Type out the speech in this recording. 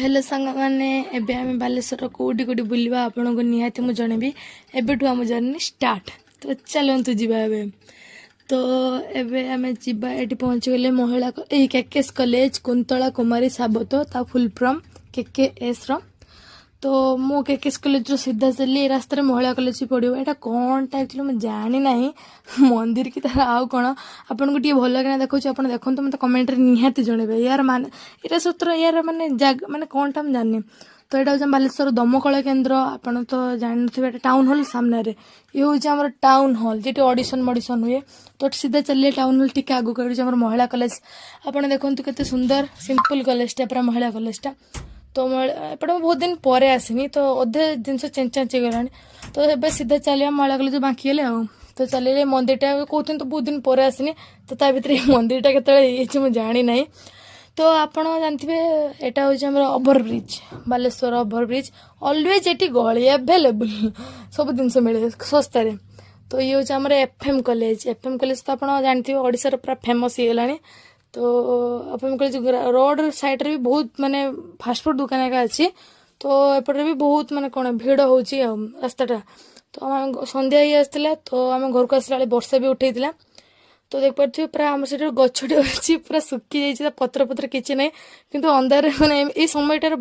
Hello सांग मैंने एबे आम बालेश्वर कौटी कौटी बुलवा आपन को निहाती मुझे जनबी एबेठू आम जर्नी स्टार्ट। तो चलतु जा ए तो एबे आम जा ये पहुँची गले महिला केकेएस कॉलेज कुंतला कुमारी साबत ता फुल फ्रॉम केकेएस रो। तो मु केकेएस कॉलेज रो सीधा चली रास्ता महिला कॉलेज भी पड़ो यहाँ कौन टा एक्चुअली मुझे जानी ना मंदिर की तार आउ कौन आपन को टे भल कि देखो आप देखो तो मतलब कमेंट निहाती जनइबे यार मान यहाँ सूत्र यार माने जग माने कौन टा जानी। तो यहाँ हूँ बालेश्वर दमकल केन्द्र आपन तो जानते टाउन हॉल सामने ये हूँ आम टाउन हॉल जी ऑडिशन मडिशन हुए। तो सीधा चलिए टाउन हॉल टी आगे कह महिला कॉलेज आपड़ देखो केते सुंदर सिंपल कॉलेजटा पूरा महिला कॉलेजटा। तो एपटे बहुत दिन पर आसनी तो अधे जिनस चेंज चेंज गलानी। तो ए सीधा चलिए महिला कॉलेज बाकी गले तो चलिए मंदिरटा कहते तो बहुत दिन पर आसनी तो ता भर मंदिरटा के मुझे जानी ना। तो आपड़ जानते यहाँ हूँ over bridge Baleshwar over bridge always ये गली एभेलेबुल सब जिन मिले सस्तार। तो ये हूँ आम एफएम कॉलेज तो आप जानते ओडिशार पूरा फेमस हो गलानी। तो एफएम कॉलेज रोड साइड रे भी बहुत माने फास्टफुड दुकान का अच्छी। तो एपटे भी बहुत माने कौन भिड़ हो रास्ताटा। तो आम संध्या ही आसला तो आम घर को आसला वर्षा भी उठेला। तो देख पारे पूरा आम से गछटे अच्छी पूरा सुखी जाइए पत्र पत्र किसी ना कि अंधार माने ये समयटार